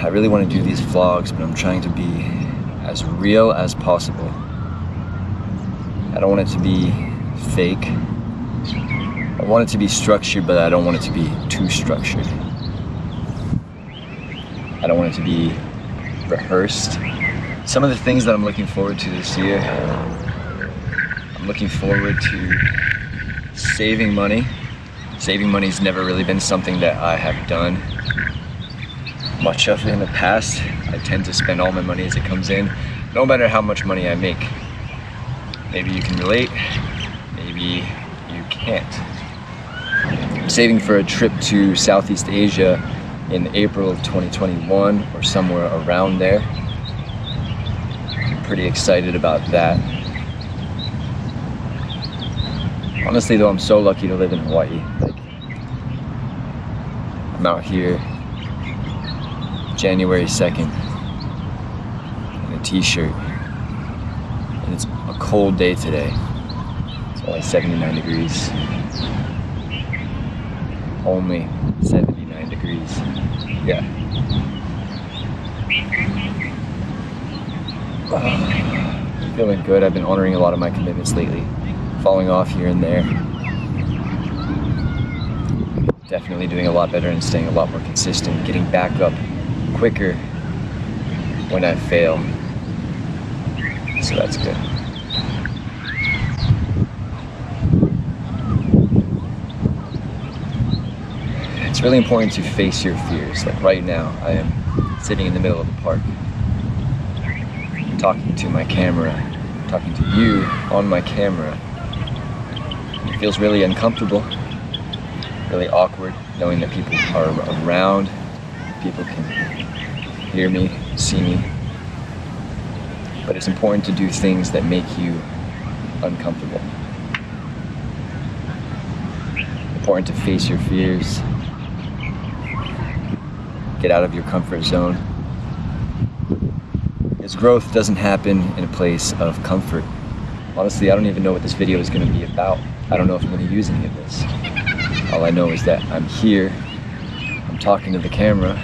I really want to do these vlogs, but I'm trying to be as real as possible. I don't want it to be fake. I want it to be structured, but I don't want it to be too structured. I don't want it to be rehearsed. Some of the things that I'm looking forward to this year, I'm looking forward to saving money. Saving money's never really been something that I have done much of in the past. I tend to spend all my money as it comes in, no matter how much money I make. Maybe you can relate, maybe you can't. I'm saving for a trip to Southeast Asia in April of 2021 or somewhere around there. I'm pretty excited about that. Honestly though, I'm so lucky to live in Hawaii. Like, I'm out here January 2nd in a t-shirt, and it's a cold day today. It's only 79 degrees. Only 79 degrees. Yeah. I'm feeling good. I've been honoring a lot of my commitments lately. Falling off here and there. Definitely doing a lot better and staying a lot more consistent. Getting back up quicker when I fail. So that's good. It's really important to face your fears. Like right now, I am sitting in the middle of a park, talking to my camera, talking to you on my camera. It feels really uncomfortable, really awkward, knowing that people are around, people can hear me, see me. But it's important to do things that make you uncomfortable. Important to face your fears, get out of your comfort zone. Because growth doesn't happen in a place of comfort. Honestly, I don't even know what this video is going to be about. I don't know if I'm going to use any of this. All I know is that I'm here, I'm talking to the camera.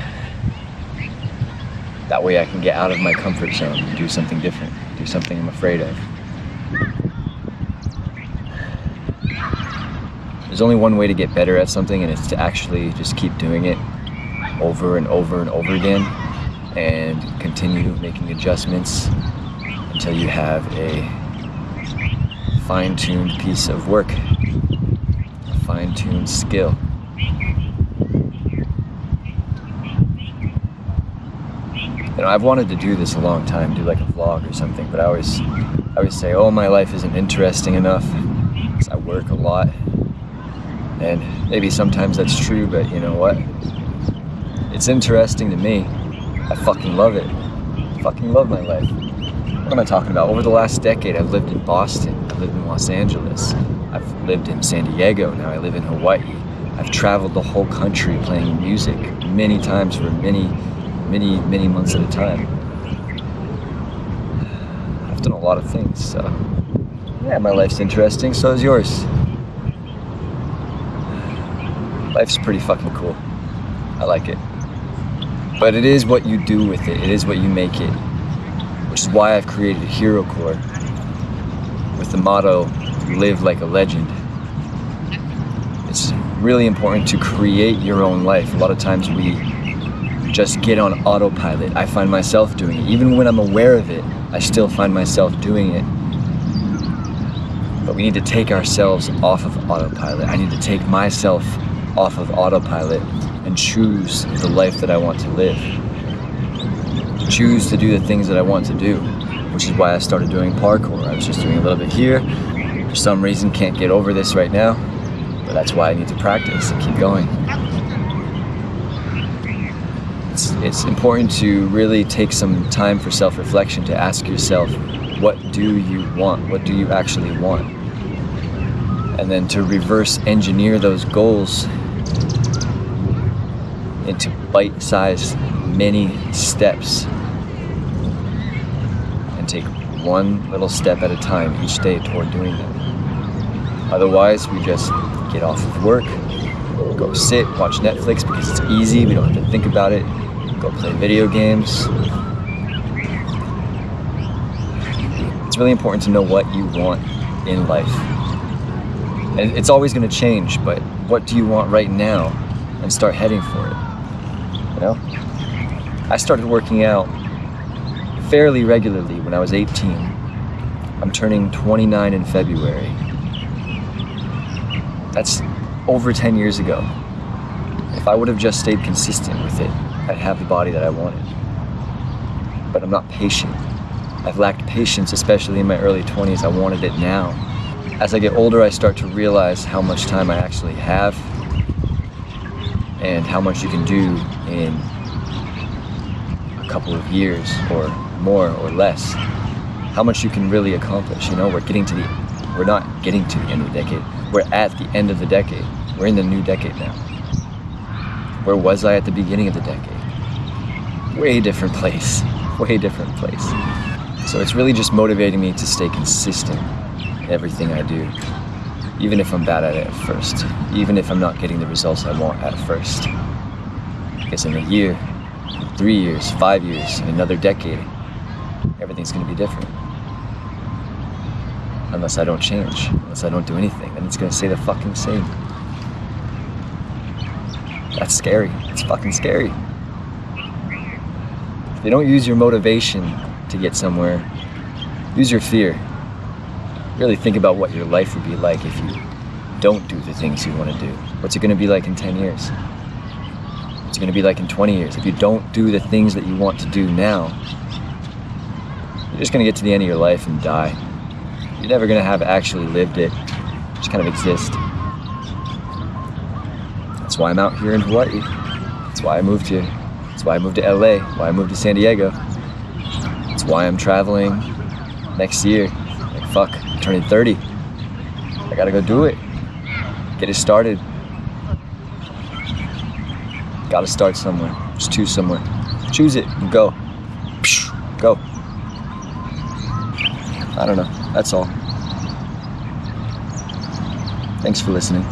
That way I can get out of my comfort zone and do something different, do something I'm afraid of. There's only one way to get better at something, and it's to actually just keep doing it over and over and over again, and continue making adjustments until you have a fine-tuned piece of work, a fine-tuned skill. You know, I've wanted to do this a long time, do like a vlog or something, but I always say, oh, my life isn't interesting enough because I work a lot. And maybe sometimes that's true, but you know what? It's interesting to me. I fucking love it. I fucking love my life. What am I talking about? Over the last decade, I've lived in Boston. I've lived in Los Angeles. I've lived in San Diego. Now I live in Hawaii. I've traveled the whole country playing music many times for many months at a time. I've done a lot of things, so yeah, my life's interesting, so is yours. Life's pretty fucking cool. I like it. But it is what you do with it. It is what you make it. Which is why I've created HeroCore with the motto, live like a legend. It's really important to create your own life. A lot of times we just get on autopilot. I find myself doing it. Even when I'm aware of it, I still find myself doing it. But we need to take ourselves off of autopilot. I need to take myself off of autopilot and choose the life that I want to live. Choose to do the things that I want to do, which is why I started doing parkour. I was just doing a little bit here. For some reason, can't get over this right now, but that's why I need to practice and keep going. It's important to really take some time for self-reflection, to ask yourself, what do you want? What do you actually want? And then to reverse engineer those goals into bite-sized mini steps, and take one little step at a time each day toward doing them. Otherwise, we just get off of work, go sit, watch Netflix because it's easy, we don't have to think about it, go play video games. It's really important to know what you want in life. And it's always going to change, but what do you want right now? And start heading for it. You know? I started working out fairly regularly when I was 18. I'm turning 29 in February. That's over 10 years ago. If I would have just stayed consistent with it, I'd have the body that I wanted. But I'm not patient. I've lacked patience, especially in my early 20s. I wanted it now. As I get older, I start to realize how much time I actually have and how much you can do in a couple of years or more or less. How much you can really accomplish. You know, we're not getting to the end of the decade. We're at the end of the decade. We're in the new decade now. Where was I at the beginning of the decade? Way different place. Way different place. So it's really just motivating me to stay consistent in everything I do. Even if I'm bad at it at first. Even if I'm not getting the results I want at first. Because in a year, 3 years, 5 years, in another decade, everything's gonna be different. Unless I don't change, unless I don't do anything, then it's gonna stay the fucking same. That's scary. It's fucking scary. If you don't use your motivation to get somewhere, use your fear. Really think about what your life would be like if you don't do the things you want to do. What's it gonna be like in 10 years? What's it gonna be like in 20 years? If you don't do the things that you want to do now, you're just gonna get to the end of your life and die. You're never gonna have actually lived it. Just kind of exist. That's why I'm out here in Hawaii. That's why I moved here. That's why I moved to LA. Why I moved to San Diego. That's why I'm traveling next year. Like fuck, I'm turning 30. I gotta go do it. Get it started. Gotta start somewhere. Just choose somewhere. Choose it and go. Go. I don't know. That's all. Thanks for listening.